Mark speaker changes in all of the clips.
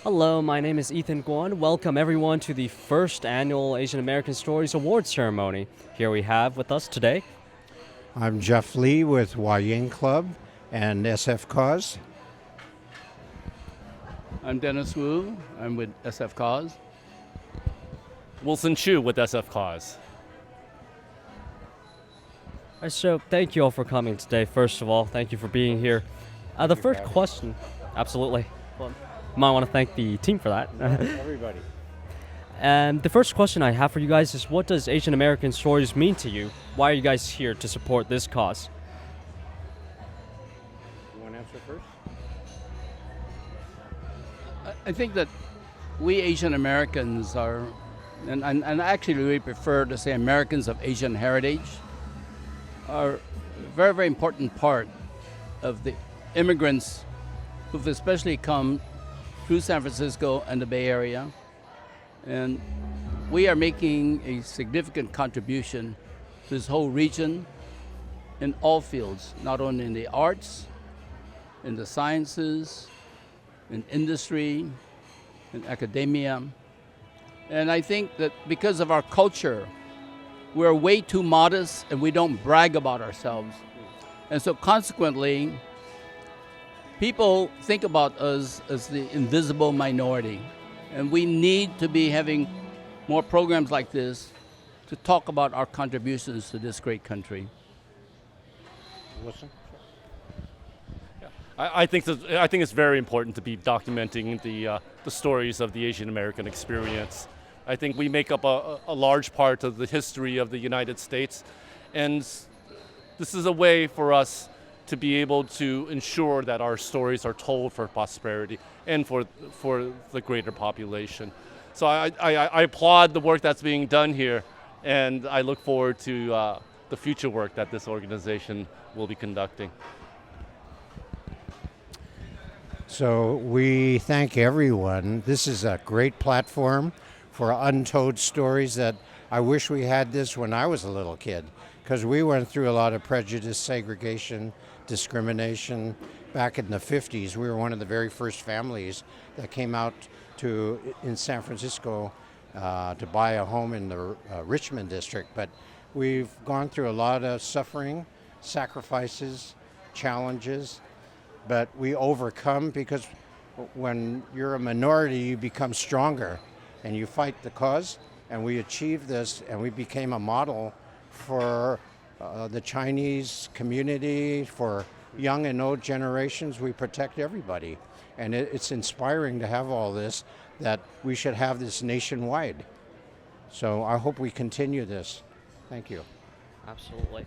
Speaker 1: Hello, my name is Ethan Guan. Welcome everyone to the first annual Asian American Stories Award ceremony. Here we have with us today.
Speaker 2: I'm Jeff Lee with Whsaw Club and SF Cause.
Speaker 3: I'm Dennis Wu. I'm with SF Cause.
Speaker 4: Wilson Chu with SF Cause.
Speaker 1: So thank you all for coming today. First of all, thank you for being here. The first question, absolutely. Well, might want to thank the team for that.
Speaker 2: Everybody.
Speaker 1: And the first question I have for you guys is, what does Asian American Stories mean to you? Why are you guys here to support this cause?
Speaker 2: You want to answer first?
Speaker 3: I think that we Asian Americans are, and actually we prefer to say Americans of Asian heritage, are a very, very important part of the immigrants who've especially come through San Francisco and the Bay Area. And we are making a significant contribution to this whole region in all fields, not only in the arts, in the sciences, in industry, in academia. And I think that because of our culture, we're way too modest and we don't brag about ourselves. And so consequently, people think about us as the invisible minority. And we need to be having more programs like this to talk about our contributions to this great country.
Speaker 2: Listen.
Speaker 4: I think it's very important to be documenting the stories of the Asian American experience. I think we make up a large part of the history of the United States, and this is a way for us to be able to ensure that our stories are told for prosperity and for the greater population. So I applaud the work that's being done here, and I look forward to the future work that this organization will be conducting.
Speaker 2: So we thank everyone. This is a great platform for untold stories that I wish we had this when I was a little kid, because we went through a lot of prejudice, segregation, discrimination. Back in the 50s, we were one of the very first families that came out in San Francisco to buy a home in the Richmond district. But we've gone through a lot of suffering, sacrifices, challenges, but we overcome, because when you're a minority, you become stronger and you fight the cause. And we achieved this, and we became a model for the Chinese community, for young and old generations. We protect everybody. And it's inspiring to have all this, that we should have this nationwide. So I hope we continue this. Thank you.
Speaker 1: Absolutely.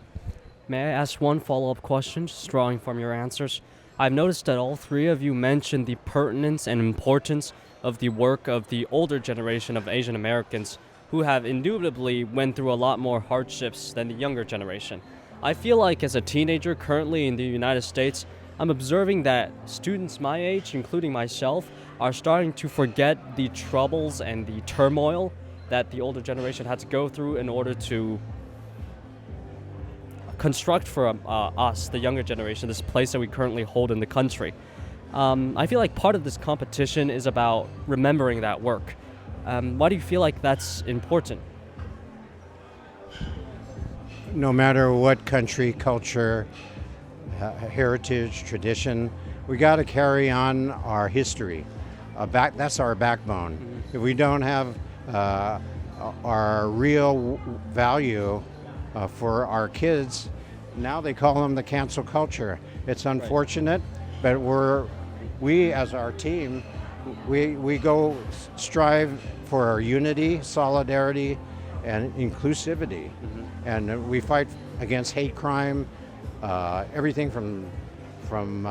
Speaker 1: May I ask one follow-up question, just drawing from your answers? I've noticed that all three of you mentioned the pertinence and importance of the work of the older generation of Asian Americans, who have indubitably went through a lot more hardships than the younger generation. I feel like as a teenager currently in the United States, I'm observing that students my age, including myself, are starting to forget the troubles and the turmoil that the older generation had to go through in order to construct for us, the younger generation, this place that we currently hold in the country. I feel like part of this competition is about remembering that work. Why do you feel like that's important?
Speaker 2: No matter what country, culture, heritage, tradition, we got to carry on our history. That's our backbone. Mm-hmm. If we don't have our real value for our kids, now they call them the cancel culture. It's unfortunate, right. But we as our team, we go strive for our unity, solidarity, and inclusivity. Mm-hmm. And we fight against hate crime, everything from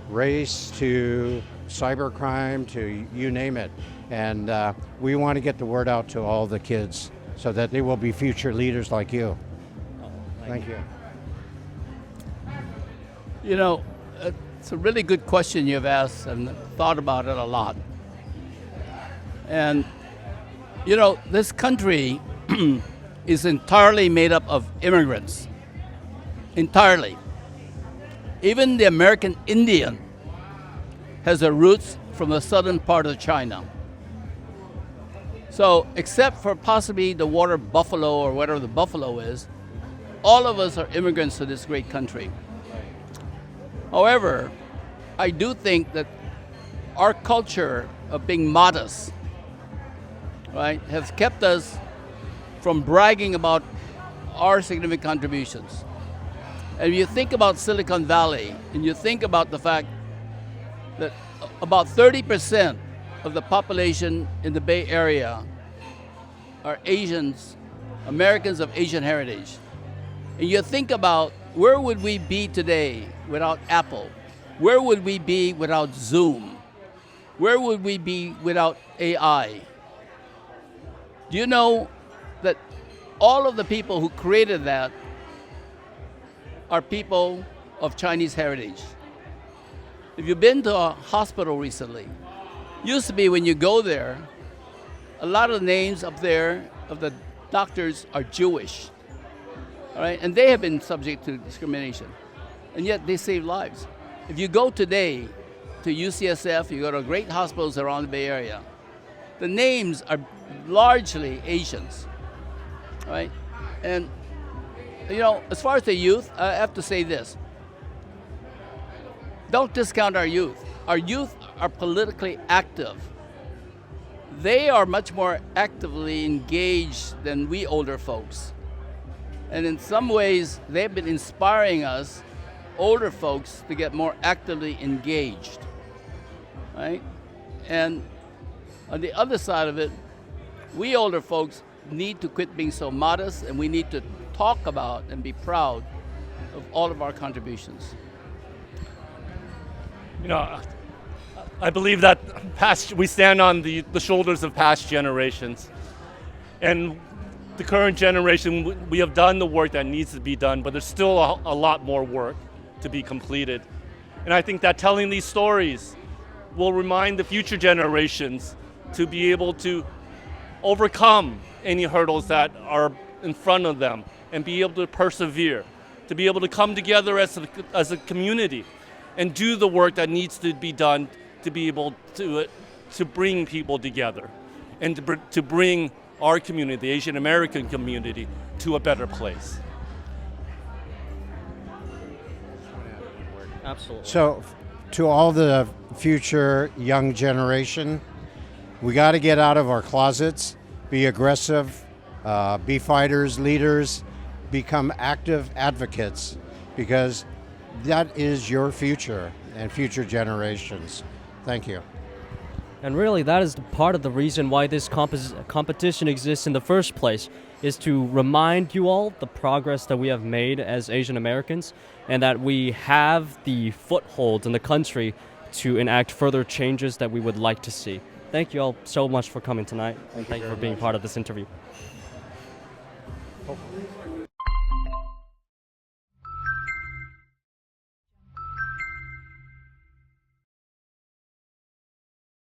Speaker 2: race to cybercrime to you name it. And we want to get the word out to all the kids so that they will be future leaders like you.
Speaker 1: Oh,
Speaker 2: thank you.
Speaker 3: You know, it's a really good question you've asked, and thought about it a lot. And, you know, this country is entirely made up of immigrants. Entirely. Even the American Indian has their roots from the southern part of China. So, except for possibly the water buffalo or whatever the buffalo is, all of us are immigrants to this great country. However, I do think that our culture of being modest, right, has kept us from bragging about our significant contributions. And if you think about Silicon Valley, and you think about the fact that about 30% of the population in the Bay Area are Asians, Americans of Asian heritage. And you think about where would we be today without Apple? Where would we be without Zoom? Where would we be without AI? Do you know that all of the people who created that are people of Chinese heritage? If you've been to a hospital recently, used to be when you go there, a lot of the names up there of the doctors are Jewish, all right? And they have been subject to discrimination, and yet they save lives. If you go today to UCSF, you go to great hospitals around the Bay Area, the names are largely Asians, all right? And you know, as far as the youth, I have to say this. Don't discount our youth. Our youth are politically active. They are much more actively engaged than we older folks. And in some ways, they've been inspiring us, older folks, to get more actively engaged, right? And on the other side of it, we older folks need to quit being so modest, and we need to talk about and be proud of all of our contributions.
Speaker 4: You know, I believe that we stand on the shoulders of past generations. And the current generation, we have done the work that needs to be done, but there's still a lot more work to be completed. And I think that telling these stories will remind the future generations to be able to overcome any hurdles that are in front of them and be able to persevere, to be able to come together as a community and do the work that needs to be done to be able to bring people together and to bring our community, the Asian American community, to a better place.
Speaker 1: Absolutely.
Speaker 2: So, to all the future young generation, we got to get out of our closets, be aggressive, be fighters, leaders, become active advocates, because that is your future and future generations. Thank you.
Speaker 1: And really, that is part of the reason why this competition exists in the first place, is to remind you all the progress that we have made as Asian Americans, and that we have the foothold in the country to enact further changes that we would like to see. Thank you all so much for coming tonight, and thank you for being part of this interview.
Speaker 2: Hopefully.